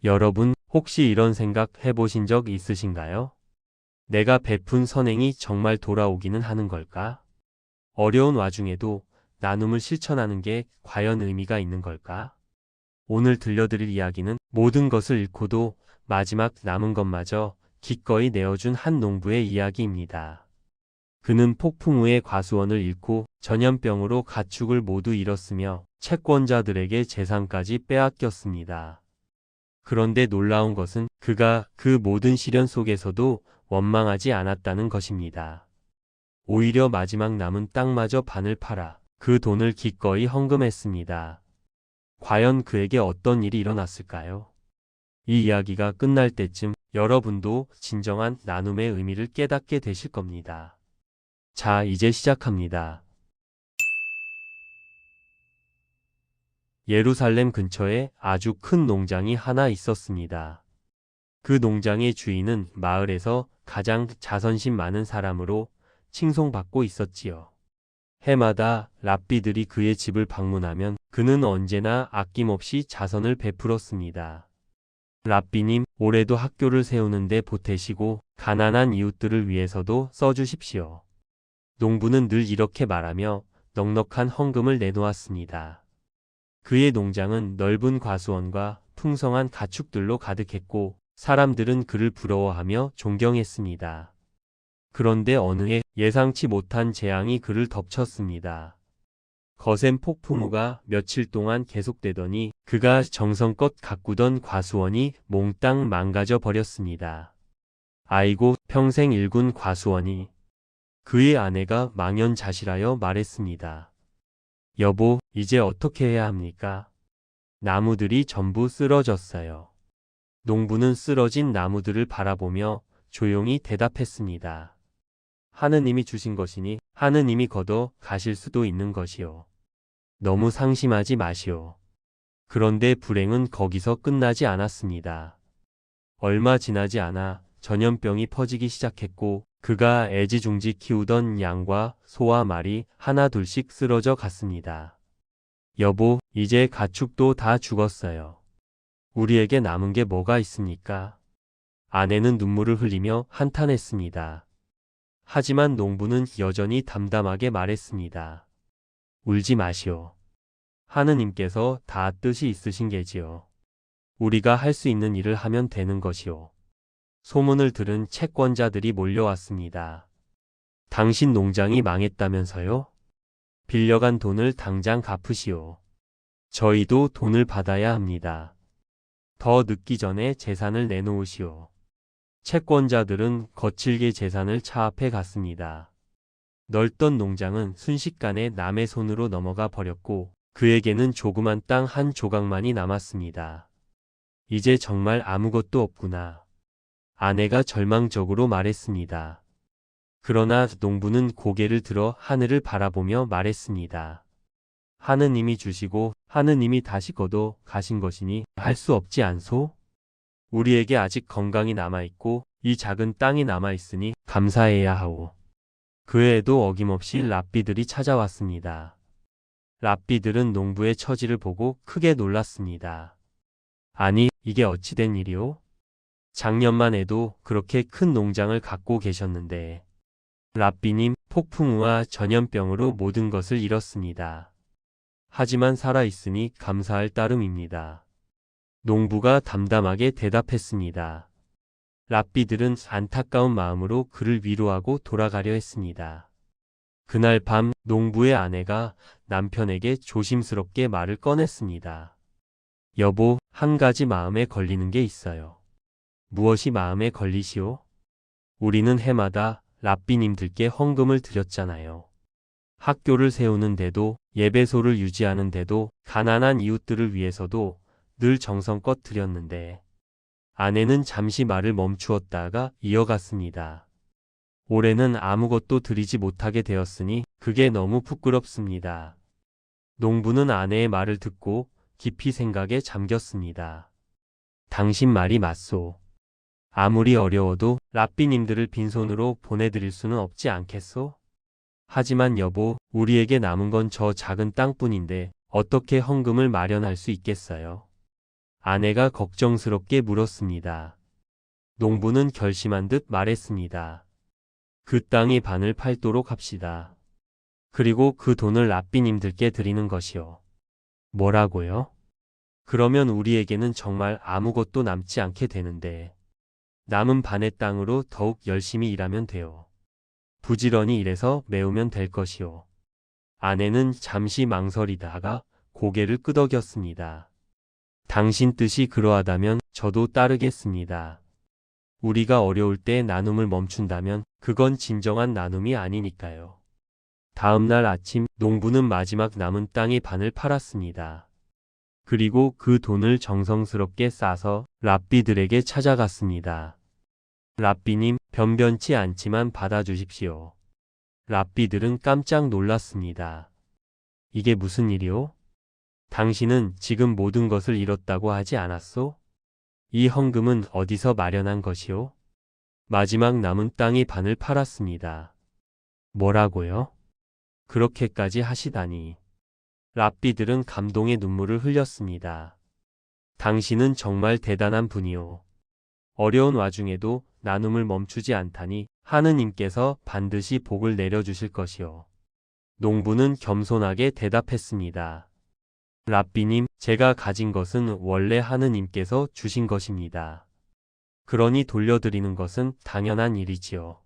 여러분, 혹시 이런 생각 해보신 적 있으신가요? 내가 베푼 선행이 정말 돌아오기는 하는 걸까? 어려운 와중에도 나눔을 실천하는 게 과연 의미가 있는 걸까? 오늘 들려드릴 이야기는 모든 것을 잃고도 마지막 남은 것마저 기꺼이 내어준 한 농부의 이야기입니다. 그는 폭풍 후에 과수원을 잃고 전염병으로 가축을 모두 잃었으며 채권자들에게 재산까지 빼앗겼습니다. 그런데 놀라운 것은 그가 그 모든 시련 속에서도 원망하지 않았다는 것입니다. 오히려 마지막 남은 땅마저 반을 팔아 그 돈을 기꺼이 헌금했습니다. 과연 그에게 어떤 일이 일어났을까요? 이 이야기가 끝날 때쯤 여러분도 진정한 나눔의 의미를 깨닫게 되실 겁니다. 자, 이제 시작합니다. 예루살렘 근처에 아주 큰 농장이 하나 있었습니다. 그 농장의 주인은 마을에서 가장 자선심 많은 사람으로 칭송받고 있었지요. 해마다 랍비들이 그의 집을 방문하면 그는 언제나 아낌없이 자선을 베풀었습니다. 랍비님, 올해도 학교를 세우는데 보태시고 가난한 이웃들을 위해서도 써주십시오. 농부는 늘 이렇게 말하며 넉넉한 헌금을 내놓았습니다. 그의 농장은 넓은 과수원과 풍성한 가축들로 가득했고 사람들은 그를 부러워하며 존경했습니다. 그런데 어느 해 예상치 못한 재앙이 그를 덮쳤습니다. 거센 폭풍우가 며칠 동안 계속되더니 그가 정성껏 가꾸던 과수원이 몽땅 망가져 버렸습니다. 아이고, 평생 일군 과수원이. 그의 아내가 망연자실하여 말했습니다. 여보, 이제 어떻게 해야 합니까? 나무들이 전부 쓰러졌어요. 농부는 쓰러진 나무들을 바라보며 조용히 대답했습니다. 하느님이 주신 것이니 하느님이 걷어 가실 수도 있는 것이요. 너무 상심하지 마시오. 그런데 불행은 거기서 끝나지 않았습니다. 얼마 지나지 않아 전염병이 퍼지기 시작했고 그가 애지중지 키우던 양과 소와 말이 하나둘씩 쓰러져 갔습니다. 여보, 이제 가축도 다 죽었어요. 우리에게 남은 게 뭐가 있습니까? 아내는 눈물을 흘리며 한탄했습니다. 하지만 농부는 여전히 담담하게 말했습니다. 울지 마시오. 하느님께서 다 뜻이 있으신 게지요. 우리가 할 수 있는 일을 하면 되는 것이오. 소문을 들은 채권자들이 몰려왔습니다. 당신 농장이 망했다면서요? 빌려간 돈을 당장 갚으시오. 저희도 돈을 받아야 합니다. 더 늦기 전에 재산을 내놓으시오. 채권자들은 거칠게 재산을 차압해 갔습니다. 넓던 농장은 순식간에 남의 손으로 넘어가 버렸고 그에게는 조그만 땅 한 조각만이 남았습니다. 이제 정말 아무것도 없구나. 아내가 절망적으로 말했습니다. 그러나 농부는 고개를 들어 하늘을 바라보며 말했습니다. 하느님이 주시고 하느님이 다시 거둬 가신 것이니 할 수 없지 않소? 우리에게 아직 건강이 남아있고 이 작은 땅이 남아있으니 감사해야 하오. 그 해에도 어김없이 랍비들이 찾아왔습니다. 랍비들은 농부의 처지를 보고 크게 놀랐습니다. 아니, 이게 어찌 된 일이오? 작년만 해도 그렇게 큰 농장을 갖고 계셨는데. 랍비님, 폭풍우와 전염병으로 모든 것을 잃었습니다. 하지만 살아있으니 감사할 따름입니다. 농부가 담담하게 대답했습니다. 랍비들은 안타까운 마음으로 그를 위로하고 돌아가려 했습니다. 그날 밤 농부의 아내가 남편에게 조심스럽게 말을 꺼냈습니다. 여보, 한 가지 마음에 걸리는 게 있어요. 무엇이 마음에 걸리시오? 우리는 해마다 랍비님들께 헌금을 드렸잖아요. 학교를 세우는데도 예배소를 유지하는데도 가난한 이웃들을 위해서도 늘 정성껏 드렸는데 아내는 잠시 말을 멈추었다가 이어갔습니다. 올해는 아무것도 드리지 못하게 되었으니 그게 너무 부끄럽습니다. 농부는 아내의 말을 듣고 깊이 생각에 잠겼습니다. 당신 말이 맞소. 아무리 어려워도 랍비님들을 빈손으로 보내드릴 수는 없지 않겠소? 하지만 여보, 우리에게 남은 건 저 작은 땅뿐인데 어떻게 헌금을 마련할 수 있겠어요? 아내가 걱정스럽게 물었습니다. 농부는 결심한 듯 말했습니다. 그 땅의 반을 팔도록 합시다. 그리고 그 돈을 랍비님들께 드리는 것이요. 뭐라고요? 그러면 우리에게는 정말 아무것도 남지 않게 되는데 남은 반의 땅으로 더욱 열심히 일하면 돼요. 부지런히 일해서 메우면 될 것이요. 아내는 잠시 망설이다가 고개를 끄덕였습니다. 당신 뜻이 그러하다면 저도 따르겠습니다. 우리가 어려울 때 나눔을 멈춘다면 그건 진정한 나눔이 아니니까요. 다음 날 아침 농부는 마지막 남은 땅의 반을 팔았습니다. 그리고 그 돈을 정성스럽게 싸서 랍비들에게 찾아갔습니다. 랍비님, 변변치 않지만 받아주십시오. 랍비들은 깜짝 놀랐습니다. 이게 무슨 일이오? 당신은 지금 모든 것을 잃었다고 하지 않았소? 이 헌금은 어디서 마련한 것이오? 마지막 남은 땅의 반을 팔았습니다. 뭐라고요? 그렇게까지 하시다니. 랍비들은 감동의 눈물을 흘렸습니다. 당신은 정말 대단한 분이오. 어려운 와중에도 나눔을 멈추지 않다니 하느님께서 반드시 복을 내려주실 것이오. 농부는 겸손하게 대답했습니다. 랍비님, 제가 가진 것은 원래 하느님께서 주신 것입니다. 그러니 돌려드리는 것은 당연한 일이지요.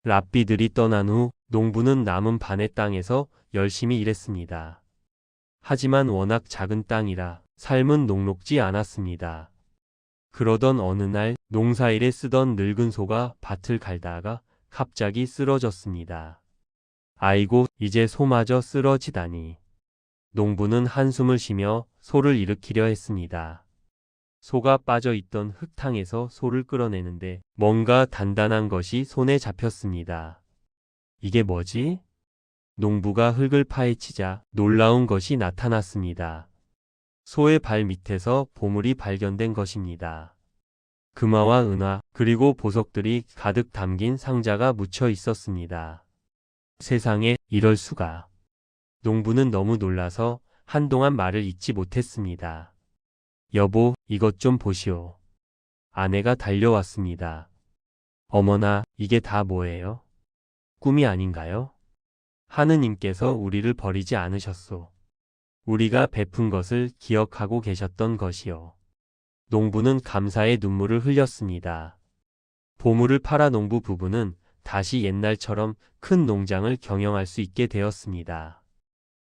랍비들이 떠난 후 농부는 남은 반의 땅에서 열심히 일했습니다. 하지만 워낙 작은 땅이라 삶은 녹록지 않았습니다. 그러던 어느 날 농사일에 쓰던 늙은 소가 밭을 갈다가 갑자기 쓰러졌습니다. 아이고, 이제 소마저 쓰러지다니. 농부는 한숨을 쉬며 소를 일으키려 했습니다. 소가 빠져있던 흙탕에서 소를 끌어내는데 뭔가 단단한 것이 손에 잡혔습니다. 이게 뭐지? 농부가 흙을 파헤치자 놀라운 것이 나타났습니다. 소의 발 밑에서 보물이 발견된 것입니다. 금화와 은화 그리고 보석들이 가득 담긴 상자가 묻혀 있었습니다. 세상에, 이럴 수가. 농부는 너무 놀라서 한동안 말을 잇지 못했습니다. 여보, 이것 좀 보시오. 아내가 달려왔습니다. 어머나, 이게 다 뭐예요? 꿈이 아닌가요? 하느님께서 우리를 버리지 않으셨소. 우리가 베푼 것을 기억하고 계셨던 것이요. 농부는 감사의 눈물을 흘렸습니다. 보물을 팔아 농부 부부는 다시 옛날처럼 큰 농장을 경영할 수 있게 되었습니다.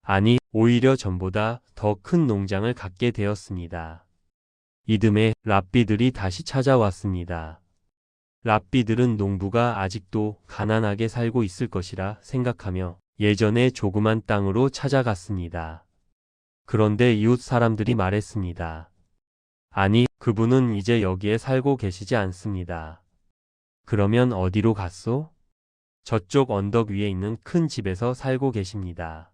아니, 오히려 전보다 더 큰 농장을 갖게 되었습니다. 이듬해 랍비들이 다시 찾아왔습니다. 랍비들은 농부가 아직도 가난하게 살고 있을 것이라 생각하며 예전의 조그만 땅으로 찾아갔습니다. 그런데 이웃 사람들이 말했습니다. 아니, 그분은 이제 여기에 살고 계시지 않습니다. 그러면 어디로 갔소? 저쪽 언덕 위에 있는 큰 집에서 살고 계십니다.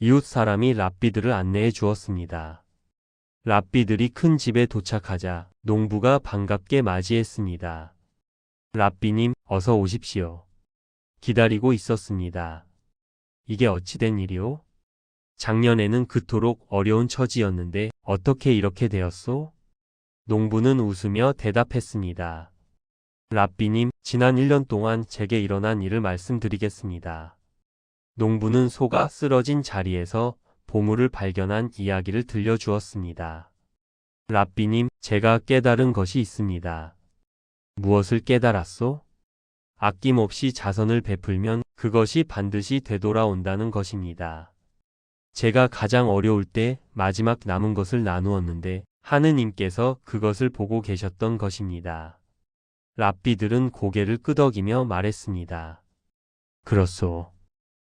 이웃 사람이 랍비들을 안내해 주었습니다. 랍비들이 큰 집에 도착하자 농부가 반갑게 맞이했습니다. 랍비님, 어서 오십시오. 기다리고 있었습니다. 이게 어찌 된 일이오? 작년에는 그토록 어려운 처지였는데 어떻게 이렇게 되었소? 농부는 웃으며 대답했습니다. 랍비님, 지난 1년 동안 제게 일어난 일을 말씀드리겠습니다. 농부는 소가 쓰러진 자리에서 보물을 발견한 이야기를 들려주었습니다. 랍비님, 제가 깨달은 것이 있습니다. 무엇을 깨달았소? 아낌없이 자선을 베풀면 그것이 반드시 되돌아온다는 것입니다. 제가 가장 어려울 때 마지막 남은 것을 나누었는데 하느님께서 그것을 보고 계셨던 것입니다. 랍비들은 고개를 끄덕이며 말했습니다. 그렇소.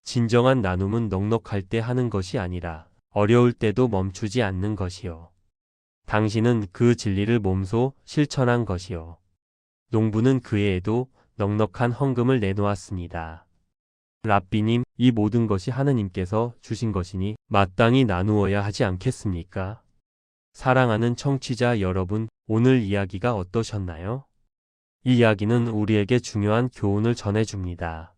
진정한 나눔은 넉넉할 때 하는 것이 아니라 어려울 때도 멈추지 않는 것이요. 당신은 그 진리를 몸소 실천한 것이요. 농부는 그 해에도 넉넉한 헌금을 내놓았습니다. 랍비님, 이 모든 것이 하느님께서 주신 것이니 마땅히 나누어야 하지 않겠습니까? 사랑하는 청취자 여러분, 오늘 이야기가 어떠셨나요? 이 이야기는 우리에게 중요한 교훈을 전해줍니다.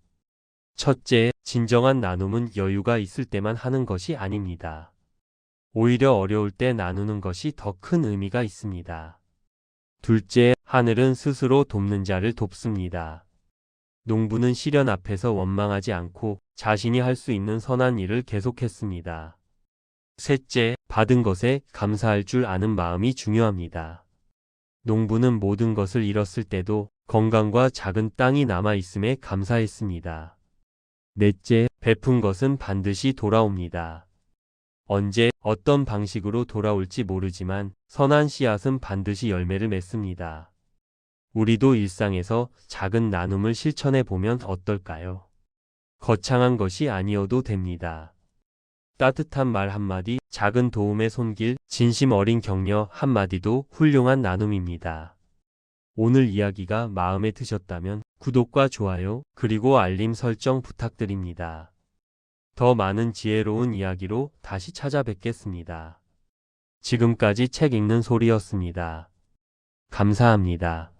첫째, 진정한 나눔은 여유가 있을 때만 하는 것이 아닙니다. 오히려 어려울 때 나누는 것이 더 큰 의미가 있습니다. 둘째, 하늘은 스스로 돕는 자를 돕습니다. 농부는 시련 앞에서 원망하지 않고 자신이 할 수 있는 선한 일을 계속했습니다. 셋째, 받은 것에 감사할 줄 아는 마음이 중요합니다. 농부는 모든 것을 잃었을 때도 건강과 작은 땅이 남아 있음에 감사했습니다. 넷째, 베푼 것은 반드시 돌아옵니다. 언제, 어떤 방식으로 돌아올지 모르지만 선한 씨앗은 반드시 열매를 맺습니다. 우리도 일상에서 작은 나눔을 실천해 보면 어떨까요? 거창한 것이 아니어도 됩니다. 따뜻한 말 한마디, 작은 도움의 손길, 진심 어린 격려 한마디도 훌륭한 나눔입니다. 오늘 이야기가 마음에 드셨다면 구독과 좋아요, 그리고 알림 설정 부탁드립니다. 더 많은 지혜로운 이야기로 다시 찾아뵙겠습니다. 지금까지 책 읽는 소리였습니다. 감사합니다.